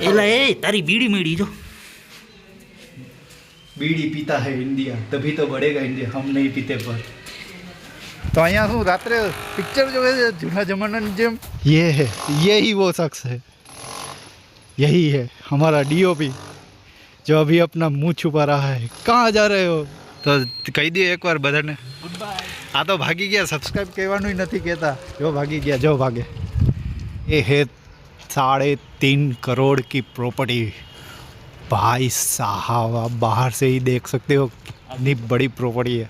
एला ए तारी बीड़ी मेड़ी जो बीड़ी पीता है इंडिया तभी तो बढ़ेगा इंडिया हम नहीं पीते पर तो અહીંયા શું રાત્રે પિક્ચર જોવે છે જૂના જમાનાની જેમ यही वो शख्स है यही है हमारा डीओपी जो अभी अपना मुंह छुपा रहा है कहाँ जा रहे हो तो કહી દે એકવાર બધાને ગુડ બાય આ તો ભાગી ગયા સબસ્ક્રાઇબ કહેવાનું નથી કહેતા જો ભાગી ગયા જો ભાગે ये है 3.5 करोड़ की प्रॉपर्टी भाई साहब आप बाहर से ही देख सकते हो कितनी बड़ी प्रॉपर्टी है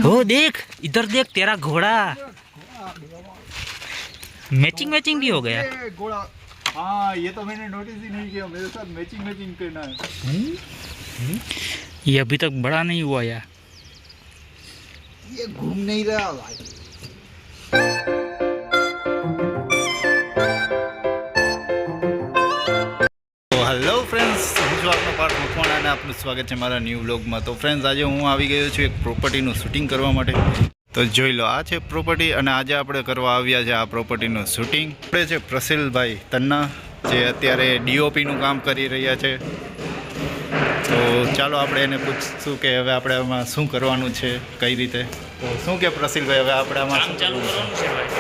हो देख इधर देख तेरा घोड़ा मैचिंग मैचिंग भी हो गया घोड़ा हाँ ये तो मैंने नोटिस ही नहीं किया मेरे साथ मैचिंग करना है ये अभी तक बड़ा नहीं हुआ यार ये घूम नहीं रहा भाई હેલો ફ્રેન્ડ્સ હું છું આપનો પાર્થ મકવાણા અને આપનું સ્વાગત છે મારા ન્યૂ વ્લોગમાં. તો ફ્રેન્ડ્સ આજે હું આવી ગયો છું એક પ્રોપર્ટીનું શૂટિંગ કરવા માટે. તો જોઈ લો આ છે પ્રોપર્ટી અને આજે આપણે કરવા આવ્યા છે આ પ્રોપર્ટીનું શૂટિંગ. આપણે છે પ્રસિલભાઈ તન્ના જે અત્યારે ડીઓપીનું કામ કરી રહ્યા છે. તો ચાલો આપણે એને પૂછશું કે હવે આપણે આમાં શું કરવાનું છે કઈ રીતે. તો શું કે પ્રસિલભાઈ હવે આપણે આમાં કામ ચાલુ કરવાનું છે ભાઈ.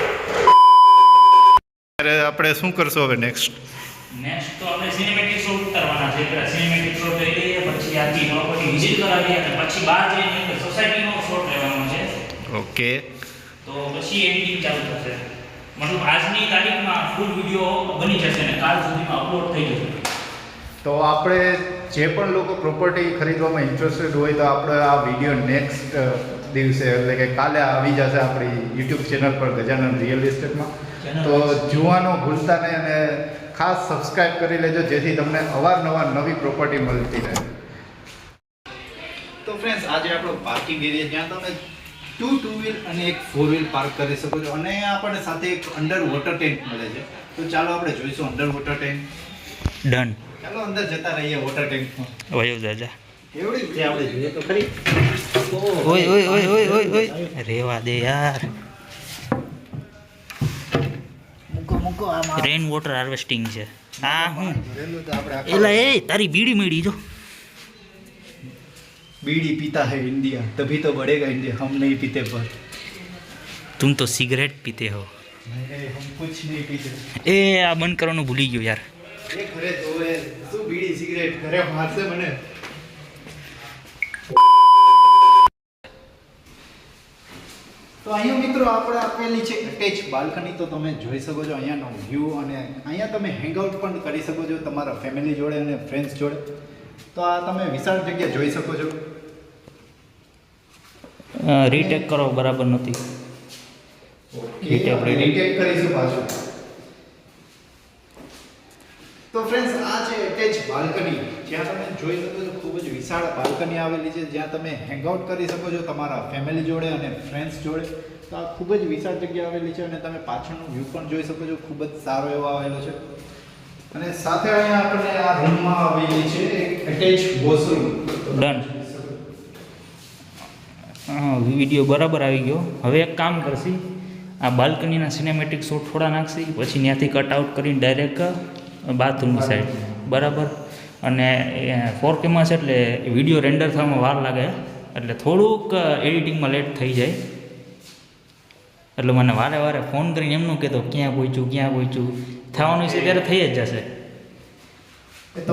આપણે શું કરશું હવે નેક્સ્ટ નેક્સ્ટ તો આપણે સિનેમેટિક શોટ કરવાના છે. પહેલા સિનેમેટિક શોટ લઈ લઈએ, પછી આખી પ્રોપર્ટી વિઝિટ કરાવીએ અને પછી બહાર જઈને સોસાયટીનો શોટ લેવાનો છે. ઓકે તો પછી એડિટિંગ ચાલુ થશે. મતલબ આજની તારીખમાં ફૂલ વિડિયો બની જશે અને કાલ સુધીમાં અપલોડ થઈ જશે. તો આપણે જે પણ લોકો પ્રોપર્ટી ખરીદવામાં ઇન્ટરેસ્ટેડ હોય તો આપણે આ વિડીયો નેક્સ્ટ દિવસે એટલે કે કાલે આવી જશે આપણી યુટ્યુબ ચેનલ પર ગજાનન રિયલ એસ્ટેટમાં. તો જોવાનું ભૂલતા નહીં અને ખાસ સબસ્ક્રાઇબ કરી લેજો જેથી તમને અવારનવાર નવી પ્રોપર્ટી મળતી રહે. તો ફ્રેન્ડ્સ આજે આપણો પાર્કિંગ એરિયા જ્યાં તમે ટુ વ્હીલ અને એક 4 વ્હીલ પાર્ક કરી શકો છો અને આપણને સાથે એક અંડર વોટર ટેન્ક મળે છે. તો ચાલો આપણે જોઈશું અંડર વોટર ટેન્ક. ડન. ચાલો અંદર જતા રહીએ વોટર ટેન્કમાં. વયો જાજા. એવડી જે આપણે જોઈએ તો ખરી. ઓય ઓય ઓય ઓય ઓય ઓય રેવા દે યાર. મૂકો આમાં રેન વોટર હાર્વેસ્ટિંગ છે. આ હું રેલું તો આપણે એલા એ તારી બીડી મેડી જો बीड़ी पीता है इंडिया तभी तो बढ़ेगा इंडिया हम नहीं पीते पर तुम तो सिगरेट पीते हो. नहीं हम कुछ नहीं पीते. એ આ બંધ કરવાનું ભૂલી ગયો યાર. એ ઘરે જોવે શું બીડી સિગરેટ ઘરે મારશે મને. તો અહીંયા મિત્રો આપણે આપેલી છે અટેચ બાલ્કની. તો તમે જોઈ શકો છો અહીંયાનો વ્યૂ અને અહીંયા તમે હેંગઆઉટ પણ કરી શકો છો તમારા ફેમિલી જોડે અને ફ્રેન્ડ્સ જોડે. તો આ તમે વિશાળ જગ્યા જોઈ શકો છો. રીટેક કરો બરાબર નથી. રીટેક કરીશું પાછું. તો ફ્રેન્ડ્સ આ છે અટેચ બાલ્કની જ્યાં તમે જોઈ શકો છો ખૂબ જ વિશાળ બાલ્કની આવેલી છે જ્યાં તમે હેંગઆઉટ કરી શકો છો તમારા ફેમિલી જોડે અને ફ્રેન્ડ્સ જોડે. તો આ ખૂબ જ વિશાળ જગ્યા આવેલી છે અને તમે પાછળનો વ્યૂ પણ જોઈ શકો છો ખૂબ જ સારો એવો આવેલો છે. અને સાથે અહીંયા આપણને આ રૂમમાં આવેલી છે એક અટેચ વોશરૂમ. ડન. હા વિડીયો બરાબર આવી ગયો. હવે એક કામ કરશી આ બાલ્કનીના સિનેમેટિક શોટ થોડા નાખશી પછી ત્યાંથી કટ આઉટ કરીને ડાયરેક્ટ બાથરૂમની સાઈડ બરાબર. અને 4Kમાં છે એટલે વિડીયો રેન્ડર થવામાં વાર લાગે એટલે થોડુંક એડિટિંગમાં લેટ થઈ જાય. એટલે મને વારે વારે ફોન કરીને એમનું કહેતો ક્યાં પહોંચ્યું થવાનું છે ત્યારે થઈ જ જશે.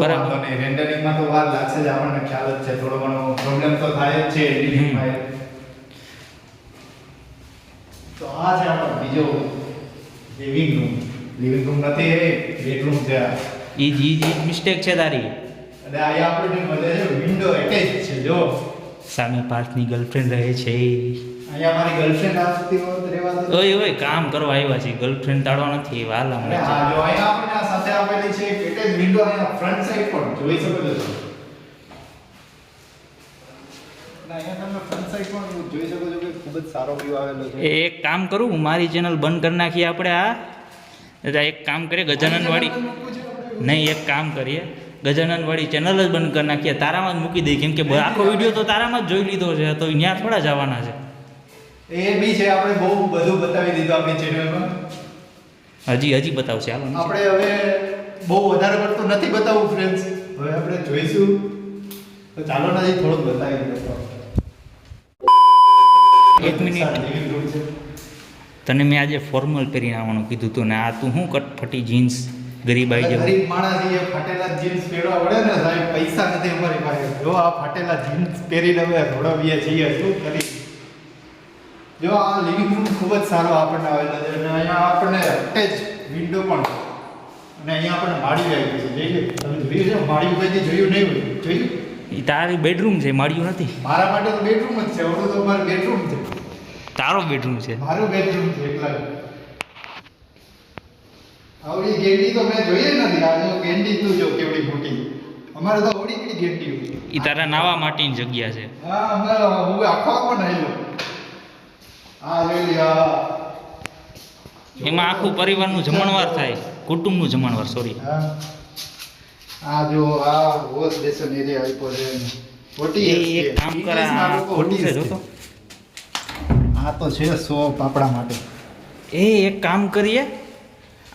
બરાબર ને રેન્ડરિંગમાં તો વાર લાગશે જ આપણને ખ્યાલ જ છે. થોડો ઘણો પ્રોબ્લેમ તો થાય જ છે એડિટિંગમાં. તો આ છે આપણો બીજો લિવિંગ રૂમ નથી એ બેડરૂમ છે. એ જ મિસ્ટેક છે તારી. અને આ આપણે જે મળે છે વિન્ડો એટેચ છે જો. સામે પાર્થની ગર્લફ્રેન્ડ રહે છે. અહીંયા મારી ગર્લફ્રેન્ડ આવતી વખત રહેવા દે. ઓય કામ કરવા આવ્યા છે ગર્લફ્રેન્ડ તાળવા નથી વાલા મને. હા જો અહીંયા આપણે આ સાથે આપેલી છે એટેચ વિન્ડો અહીંયા ફ્રન્ટ સાઈડ પણ જોઈ શકો છો. અહીંયા તમે ફ્રન્ટ સાઈડ પણ જોઈ શકો છો કે ખૂબ જ સારો વ્યૂ આવેલો છે. એક કામ કરું હું મારી ચેનલ બંધ કરી નાખીએ આપણે. એક કામ કરીએ ગજાનનવાળી નહીં એક કામ કરીએ ગજાનનવાળી ચેનલ જ બંધ કરી નાખીએ. તારામાં જ મૂકી દઈએ કેમ કે આખો વિડીયો તો તારામાં જ જોઈ લીધો છે તો ત્યાં થોડા જવાના છે. એ બી છે આપણે બહુ બધું બતાવી દીધું આપણી ચેનલમાં. હજી બતાવશે હાલો. આપણે હવે બહુ વધારે પડતું નથી બતાવવું ફ્રેન્ડ્સ. હવે આપણે જોઈશું. તો ચાલો ને હજી થોડુંક બતાવી દો. એક મિનિટ. તને મેં આજે ફોર્મલ પહેરીને આવવાનું કીધું હતું ને આ તું શું કટફટી જીન્સ ગરીબ આવી જાય. ગરીબ માણસ એ ફાટેલા જીન્સ પહેરવા પડે ને સાહેબ, પૈસા નથી અમારી પાસે. જો આ ફાટેલા જીન્સ પહેરીને અમે રોડાવીએ છીએ, શું કરી. જો આ લિવિંગ રૂમ ખૂબ જ સારો આપણને આવેલો છે અને અહીંયા આપણને અટેચ વિન્ડો પણ છે. અને અહીંયા આપણને માળિયું આવી ગયું છે. જોઈ તમે જોયું છે માળિયું કદી જોયું નહીં હોય? જોયું? એ તારી બેડરૂમ છે, માળિયું નથી. મારા માટે તો બેડરૂમ જ છે. ઓલું તો મારું બેડરૂમ છે. તારો બેડરૂમ છે. મારું બેડરૂમ છે એકલા. આવડી ગેંડી તો મેં જોઈએ નથી. આ જો ગેંડી તું જો કેવડી મોટી. અમારે તો આવડી કેવી ગેંડી હોય. એ તારા નાવા માટેની જગ્યા છે. હા અમારે હું આખો પણ આવેલો. આ જોઈ લે આ. એમાં આખું પરિવારનું જમણવાર થાય, કુટુંબનું જમણવાર. સોરી. હા. આ જો આ વોશ બેસન એરિયા આપ્યો છે. મોટી એક કામ કર, આ ખોટું છે જોતો. આ તો છે શોપ આપણા માટે. એક કામ કરીએ,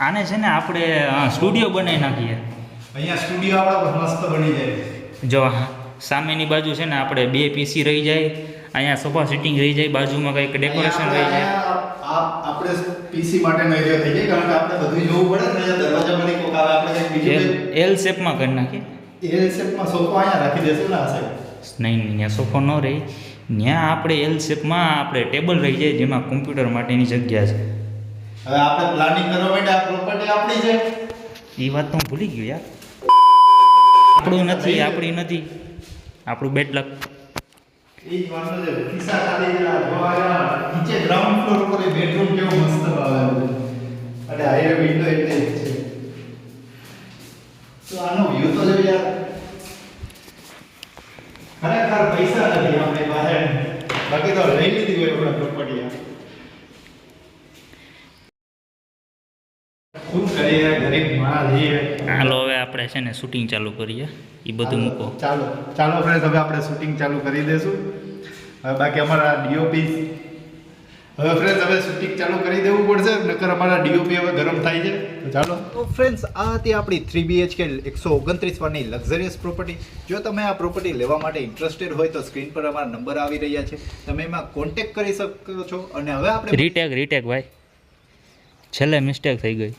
આને છે ને આપણે સ્ટુડિયો બનાવી નાખીએ. અહીંયા સ્ટુડિયો આપણા મસ્ત બની જાય. જો સામેની બાજુ છે ને આપણે 2 પીસી રહી જાય, અહીંયા સોફા સિટિંગ રહી જાય, બાજુમાં કંઈક ડેકોરેશન રહી જાય. આપણે પીસી માટેનો એરિયા થઈ જાય, કારણ કે આપણે બધું જોવું પડે ને. દરવાજા પર કોક આવે, આપણે કંઈક બીજું એલ શેપમાં કરી નાખીએ. એલ શેપમાં સોફા અહીંયા રાખી દેશું ને આ સાઈડ. નહીં ત્યાં સોફો ન રહી, ત્યાં આપણે એલ શેપમાં આપણે ટેબલ રહી જાય, જેમાં કોમ્પ્યુટર માટેની જગ્યા છે. હવે આપણે પ્લાનિંગ કરવા માટે આ પ્રોપર્ટી આપણી છે. એ વાત તો હું ભૂલી ગયો યાર. આપણું નથી, આપણી નથી, આપણું બેડ લક. એ જ વાંધો છે. ખિસ્સા ખાલી જોવા નીચે ગ્રાઉન્ડ ફ્લોર પર બેડરૂમ કેવું મસ્ત આવેલું છે. અને હાઈવે વિન્ડો એટલે જ છે. તો આનો વ્યૂ તો જો યાર. ખરેખર પૈસા નથી આપણે પાસે, બાકી તો લઈ લીધી હોય આપણે પ્રોપર્ટી. શું કરીએ, ગરીબ માણસ છીએ. હાલો હવે આપણે છે ને શૂટિંગ ચાલુ કરીએ. એ બધું મૂકો. ચાલો ફ્રેન્ડ, હવે આપણે શૂટિંગ ચાલુ કરી દઈશું. હવે બાકી અમારા ડીઓપી હવે ફ્રેન્ડ્સ હવે શૂટિંગ ચાલુ કરી દેવું પડશે, નકર અમારા ડીઓપી હવે ગરમ થાય છે. તો ચાલો. તો ફ્રેન્ડ્સ આ હતી આપણી 3 BHK 129 વારની લક્ઝરિયસ પ્રોપર્ટી. જો તમે આ પ્રોપર્ટી લેવા માટે ઇન્ટરેસ્ટેડ હોય તો સ્ક્રીન પર અમારા નંબર આવી રહ્યા છે, તમે એમાં કોન્ટેક્ટ કરી શકો છો. અને હવે આપણે રીટેક ભાઈ, છેલ્લે મિસ્ટેક થઈ ગઈ.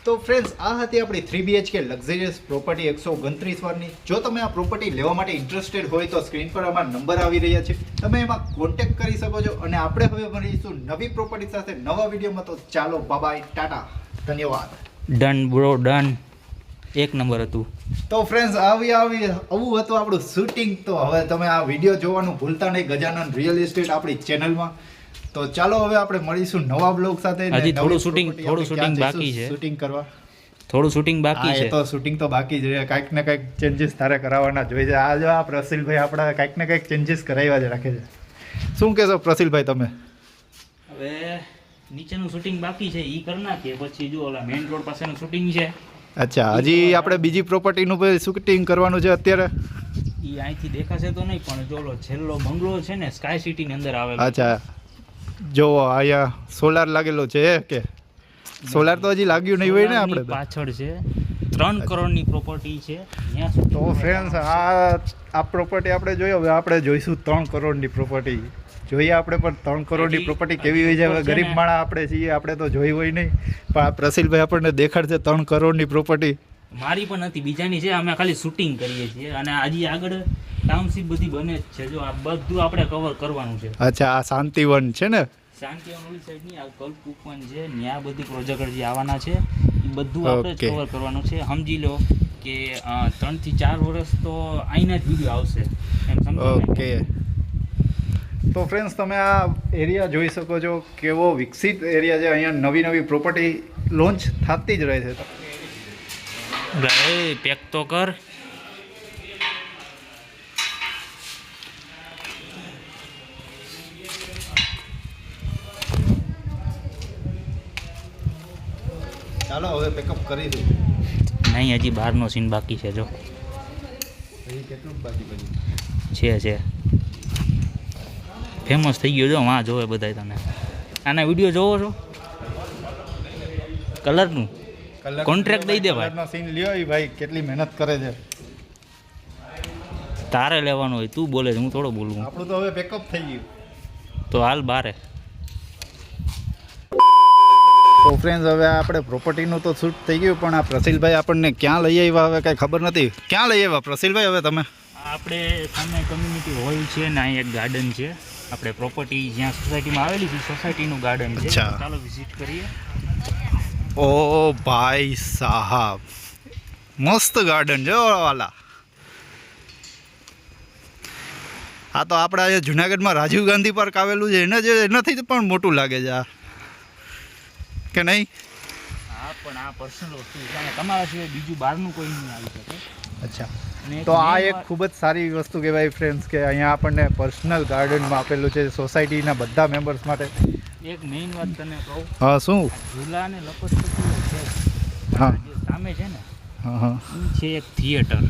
તો ફ્રેન્ડ્સ આ હતી આપણી 3 BHK લક્ઝરિયસ પ્રોપર્ટી 129 વારની. જો તમે આ પ્રોપર્ટી લેવા માટે ઇન્ટરેસ્ટેડ હોય તો સ્ક્રીન પર અમારા નંબર આવી રહ્યા છે, તમે એમાં કોન્ટેક્ટ કરી શકો છો. અને આપણે હવે મળીશું નવી પ્રોપર્ટી સાથે નવા વિડીયોમાં. તો ચાલો, બાય, ટાટા, ધન્યવાદ. Done bro, done. એક નંબર હતું. તો ફ્રેન્ડ્સ આવું હતું આપણું શૂટિંગ. તો હવે તમે આ વિડીયો જોવાનું ભૂલતા નહીં, ગજાનન રિયલ એસ્ટેટ આપણી ચેનલમાં. તો ચાલો હવે આપણે મળીશું નવા બ્લોગ સાથે. હજી થોડું શૂટિંગ બાકી છે. શૂટિંગ કરવા થોડું શૂટિંગ બાકી છે. તો શૂટિંગ તો બાકી છે. કાંઈક ને કાંઈક ચેન્જીસ તારે કરાવવાના જોઈએ છે. આ જો આ પ્રસિલભાઈ આપણા કાંઈક ને કાંઈક ચેન્જીસ કરાવ્યા જ રાખે છે. શું કહેશો પ્રસિલભાઈ તમે? હવે નીચેનું શૂટિંગ બાકી છે, એ કરી નાખીએ. પછી જો ઓલા મેઇન રોડ પાસેનું શૂટિંગ છે. અચ્છા, હજી આપણે બીજી પ્રોપર્ટીનું શૂટિંગ કરવાનું છે અત્યારે. એ અહીંથી દેખાશે તો નહીં, પણ જો ઓલો છેલ્લો બંગલો છે ને સ્કાય સિટીની અંદર આવેલો. અચ્છા, જો અહીંયા સોલાર લાગેલો છે કે સોલાર તો હજી લાગ્યું નહીં હોય ને આપણે પાછળ છે. 3 કરોડની પ્રોપર્ટી છે. તો ફ્રેન્ડ્સ આ પ્રોપર્ટી આપણે જોઈ. હવે આપણે જોઈશું 3 કરોડની પ્રોપર્ટી. જોઈએ આપણે પણ 3 કરોડની પ્રોપર્ટી કેવી હોય છે. હવે ગરીબ માણસ આપણે છીએ, આપણે તો જોઈ હોય નહીં, પણ આ પ્રસિલભાઈ આપણને દેખાડશે 3 કરોડની પ્રોપર્ટી. મારી પણ નથી, બીજાની છે. અમે ખાલી શૂટિંગ કરીએ છીએ અને હજી આગળ ટાઉનશીપ બધી બને જ છે. જો આ બધું આપણે કવર કરવાનું છે. અચ્છા, આ શાંતિવન છે ને? શાંતિવન ઓલી સાઈડની આ કલ્પકુપન છે, ત્યાં બધી પ્રોજેક્ટ જે આવવાના છે એ બધું આપણે જ કવર કરવાનું છે. સમજી લો કે 3 થી 4 વર્ષ તો અહીંના જ વિડીયો આવશે એમ સમજો. ઓકે. તો ફ્રેન્ડ્સ તમે આ એરિયા જોઈ શકો છો, કેવો વિકસિત એરિયા છે. અહીંયા નવી પ્રોપર્ટી લોન્ચ થતી જ રહે છે. ભાઈ પેક તો કર. ચાલો હવે પેકઅપ કરી દઉં. નહીં, હજી બહારનો સીન બાકી છે. જો કેટલું બાકી છે ફેમસ થઈ ગયો. જો વાં જોવે બધા. તમે આના વિડીયો જોવો છો? કલરનું કોન્ટ્રાક્ટ દઈ દે ભાઈ. કલરનો સીન લ્યો ઈ ભાઈ કેટલી મહેનત કરે છે. તારે લેવાનું હોય, તું બોલે છે, હું થોડો બોલું. આપણું તો હવે પેકઅપ થઈ ગયું. તો હાલ બારે. તો ફ્રેન્ડ્સ હવે આપણે પ્રોપર્ટીનું તો શૂટ થઈ ગયું, પણ આ પ્રસિલભાઈ આપણને ક્યાં લઈ આવ્યા હવે કાંઈ ખબર નથી. ક્યાં લઈ આવ્યા પ્રસિલભાઈ હવે તમે? આપણે સામે કમ્યુનિટી હોલ છે ને અહીં એક ગાર્ડન છે. આપણે પ્રોપર્ટી જ્યાં સોસાયટીમાં આવેલી છે, સોસાયટીનું ગાર્ડન છે. અચ્છા. ચાલો વિઝિટ કરીએ. ઓ ભાઈ સાહબ, મસ્ત ગાર્ડન છે વાલા. આ તો આપણા જે જુનાગઢમાં રાજીવ ગાંધી પાર્ક આવેલું છે એનાથી પણ મોટું લાગે છે આ, કે નહીં? હા, પણ આ પર્સનલ વસ્તુ છે અને તમારા સિવાય બીજું બહારનું કોઈ નહીં આવી શકે. અચ્છા, અને તો આ main એક ખૂબ જ સારી વસ્તુ કહેવાય ફ્રેન્ડ્સ કે અહીંયા આપણને પર્સનલ ગાર્ડનમાં આપેલું છે સોસાયટીના બધા મેમ્બર્સ માટે. એક મેઇન વાત તને કહું, હા શું? ઝૂલા અને લપસપટ્ટી છે. હા. જે સામે છે ને હા હા. એ છે એક થિયેટર.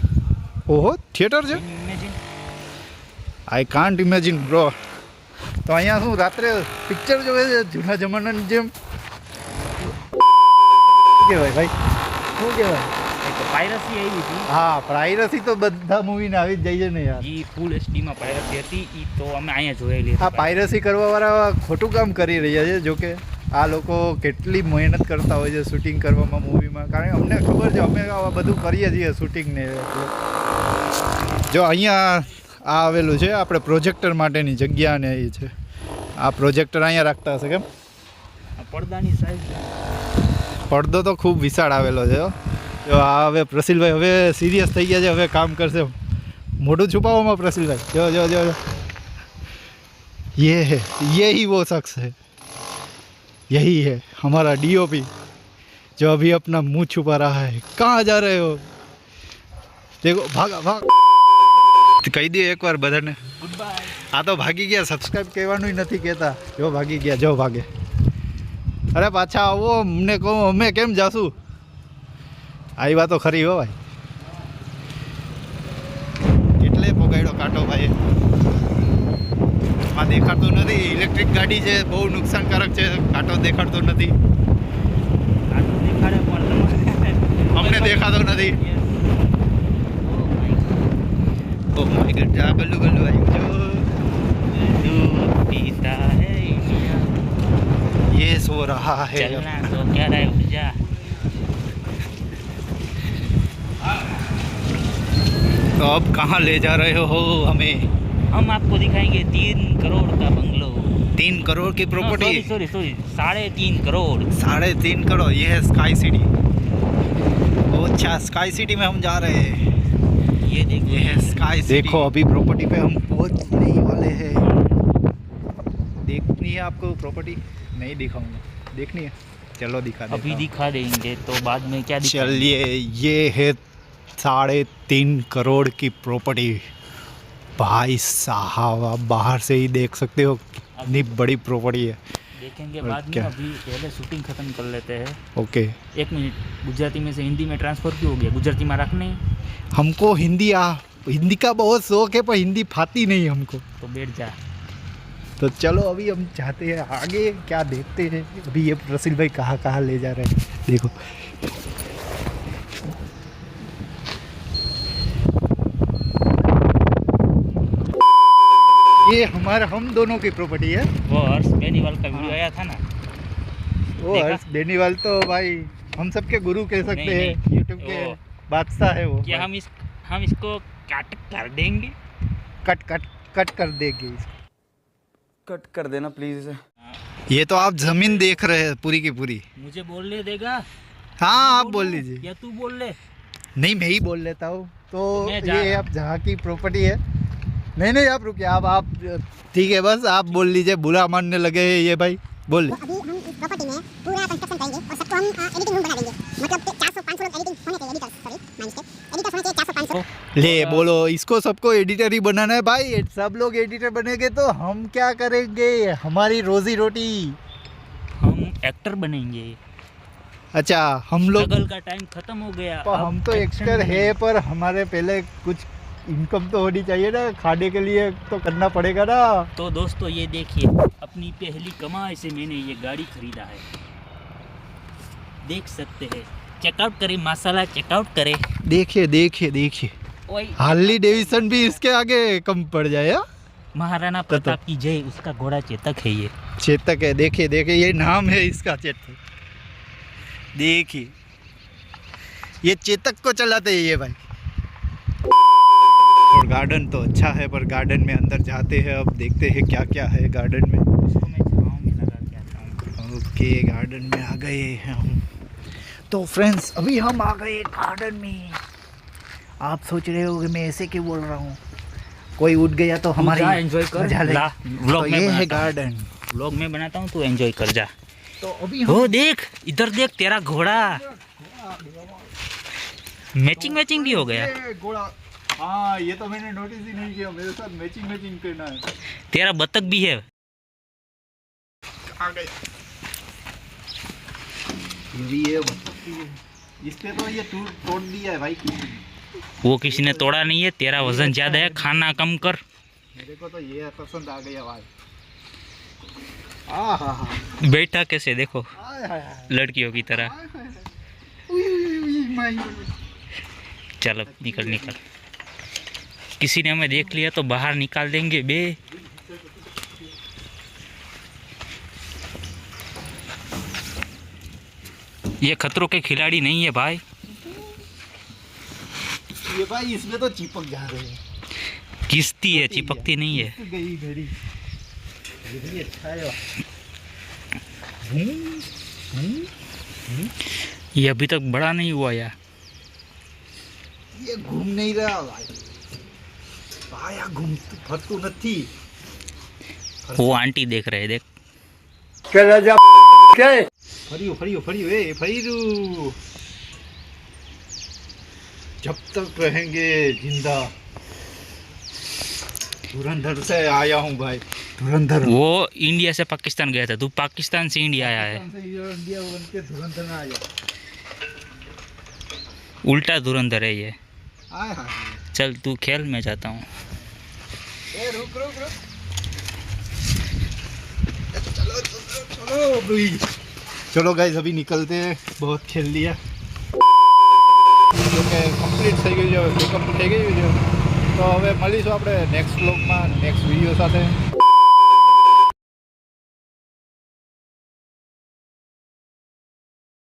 ઓહો, થિયેટર છે? Imagine. I can't imagine bro. તો અહીંયા શું રાત્રે પિક્ચર જોવે છે જૂના જમાનાની જેમ? શું કહેવાય ભાઈ, શું કહેવાય? એક પાયરસી આવી હતી. હા, પ્રાઇરસી તો બધા મૂવીને આવી જ જાય છે ને યાર. એ ફૂલ એચડીમાં પાયરસી હતી. એ તો અમે અહીંયા જોયેલી આ પાયરસી કરવાવાળા ખોટું કામ કરી રહ્યા છે. જો કે આ લોકો કેટલી મહેનત કરતા હોય છે શૂટિંગ કરવામાં, મૂવીમાં. કારણ કે અમને ખબર છે, અમે આ બધું કરીએ છીએ શૂટિંગને. જો અહીંયા આ આવેલું છે આપણે પ્રોજેક્ટર માટેની જગ્યા ને એ છે. આ પ્રોજેક્ટર અહીંયા રાખતા હશે કેમ? પડદાની સાઈઝ. પડદો તો ખૂબ વિશાળ આવેલો છે હો. જો આ હવે પ્રસિલભાઈ હવે સિરિયસ થઈ ગયા છે, હવે કામ કરશે. મોઢું છુપાવવામાં પ્રસિલભાઈ, જો જો જો ये है, यही वो शख्स है, यही है हमारा डीओपी जो अभी अपना मुंह छुपा रहा है. कहाँ जा रहे हो? देखो भागा भाग. કહી દે એકવાર બધાને. Good bye. આ તો ભાગી ગયા, સબસ્ક્રાઇબ કહેવાનું નથી કહેતા. જો ભાગી ગયા, જો ભાગે. અરે પાછા આવો, અમને કહો અમે કેમ જાશું? આવી વાતો ખરી હો ભાઈ. કેટલે પોગાડ્યો કાંટો ભાઈ. આ દેખાડતો નથી. ઇલેક્ટ્રિક ગાડી છે, બહુ નુકસાનકારક છે. કાંટો દેખાડતો નથી. આ તો દેખાડે પણ અમને દેખાતો નથી. ઓ માય ગોડ, જા ગલ્લુ ગલ્લુ આવ્યું જો. दूध पीता है मियां, ये सो रहा है. चलना तो क्या रहा है, उठ जा. तो अब कहाँ ले जा रहे हो हमें? हम आपको दिखाएंगे 3 करोड़ का बंगलो. 3 करोड़ की प्रॉपर्टी. सॉरी 3.5 करोड़. 3.5 करोड़. ये है स्काई सिटी. बहुत अच्छा, स्काई सिटी में हम जा रहे हैं. ये देखो, ये है स्काई सिटी. देखो अभी प्रॉपर्टी पे हम पहुंचने वाले हैं. देखनी है आपको प्रॉपर्टी? नहीं दिखाऊंगा. देखनी है? चलो दिखा देता अभी हूं. दिखा देंगे तो बाद में क्या दिखाएंगे? चलिए, ये है 3.5 करोड़ की प्रॉपर्टी. भाई साहब, आप बाहर से ही देख सकते हो कितनी बड़ी प्रॉपर्टी है. देखेंगे और बाद में. क्या? अभी पहले शूटिंग खत्म कर लेते हैं. ओके. एक मिनट, गुजराती में से हिंदी में ट्रांसफर क्यों हो गया? गुजराती में रखने हमको हिंदी का बहुत शौक है, पर हिंदी फाती नहीं हमको. तो बैठ जा. तो चलो अभी हम चाहते हैं आगे क्या देखते हैं. अभी ये रसील भाई कहाँ कहाँ ले जा रहे हैं देखो. ये हमारा हम दोनों की प्रॉपर्टी है. वो हर्ष बेनीवाल का वीडियो आया था ना, वो देखा? हर्ष बेनीवाल तो भाई हम सबके गुरु कह सकते नहीं, हैं. नहीं. यूट्यूब के वो- बादशाह है वो. क्या हम इसको काट कर देंगे? कट कर देंगे इसको. कट कर देना प्लीज इसे. ये तो आप जमीन देख रहे हैं पूरी की पूरी. मुझे बोलने देगा? हाँ आप बोल बोलूं? लीजिए. या तू बोल ले. नहीं, मैं ही बोल लेता हूँ. तो मैं जा ये रहा आप जहाँ की प्रॉपर्टी है. नहीं आप रुकिए. आप ठीक है, बस आप बोल लीजिए. बुरा मानने लगे हैं ये भाई. बोल ले. अभी हम इस प्रॉपर्टी में पूरा कंस्ट्रक्शन करेंगे और सबको हम एडिटिंग रूम बना देंगे. मतलब 400-500 लोग एडिटिंग होने चाहिए. Editors, sorry my mistake. Editors होने चाहिए 400-500. ले बोलो, इसको सबको एडिटर ही बनाना है भाई. सब लोग एडिटर बनेंगे तो हम क्या करेंगे? हमारी रोजी रोटी. हम एक्टर बनेंगे. अच्छा, हम लोग स्ट्रगल का टाइम खत्म हो गया. पर अब हम तो एक्शन एक्टर है, बनेंगे. पर हमारे पहले कुछ इनकम तो होनी चाहिए ना. खाने के लिए तो करना पड़ेगा ना. तो दोस्तों ये देखिए, अपनी पहली कमाई से मैंने ये गाड़ी खरीदा है. देख सकते हैं चेकआउट करे मसाला चेकआउट करे देखिए देखिए देखिए, ओए हार्ली डेविसन भी इसके आगे कम पड़ जाए। हाँ? महाराणा प्रताप की जय, उसका घोड़ा चेतक है ये। चेतक है, देखिए देखिए ये नाम है इसका चेतक। देखिए ये चेतक को चलाते हैं ये भाई। और गार्डन तो अच्छा है, पर गार्डन में अंदर जाते हैं, अब देखते हैं क्या क्या है गार्डन में। उसको मैं छाँव में लगा के आता हूँ। ओके गार्डन में आ गए हैं हम। तो फ्रेंड्स अभी हम आ गए गार्डन में। आप सोच रहे हो कि मैं ऐसे क्यों बोल रहा हूँ, कोई उठ गया तो हमारी एंजॉय कर मजा ले। ला, व्लॉग तो में ये है बनाता हूँ। गार्डन। व्लॉग में बनाता हूँ, तू एंजॉय कर जा। तो अभी हो देख इधर देख तेरा घोड़ा मैचिंग मैचिंग भी हो गया। ये घोड़ा, हाँ ये तो मैंने नोटिस ही नहीं किया, मेरे साथ मैचिंग मैचिंग करना है। तेरा बतख भी है। आ गया ये भी है, बतख भी है। इसने तो ये तोड़ दिया है भाई। वो किसी ने तोड़ा नहीं है, तेरा वजन ज्यादा है, खाना कम कर। मेरे को तो ये पसंद आ गया भाई। हाँ बैठा कैसे देखो लड़कियों की तरह। चल अब निकल निकल, किसी ने हमें देख लिया तो बाहर निकाल देंगे बे। ये खतरों के खिलाड़ी नहीं है भाई। ये भाई इसमें तो चिपक जा रहे हैं। किस्ती है, चिपकती नहीं है। गई घड़ी, ये भी अच्छा है। ये अभी तक बड़ा नहीं हुआ यार। ये घूम नहीं रहा भाई। भाई घूम फरतू नहीं। वो आंटी देख रहे देख। फरियो फरियो फरियो ए फरियो, जब तक रहेंगे जिंदा। धुरंधर से आया हूँ भाई, धुरंधर। वो इंडिया से पाकिस्तान गया था, तू पाकिस्तान से इंडिया आया है। इंडिया बन के धुरंधर में आया। उल्टा धुरंधर है ये। आय हाय, चल तू खेल, मैं जाता हूँ। ए रुक रुक रुक, चलो चलो चलो भाई, चलो गाइस अभी निकलते हैं, बहुत खेल लिया। ઓકે કમ્પ્લીટ થઈ ગઈ છે, હવે બેકઅપ થઈ ગયું છે। તો હવે મળીશું આપણે નેક્સ્ટ વ્લોગમાં નેક્સ્ટ વિડીયો સાથે।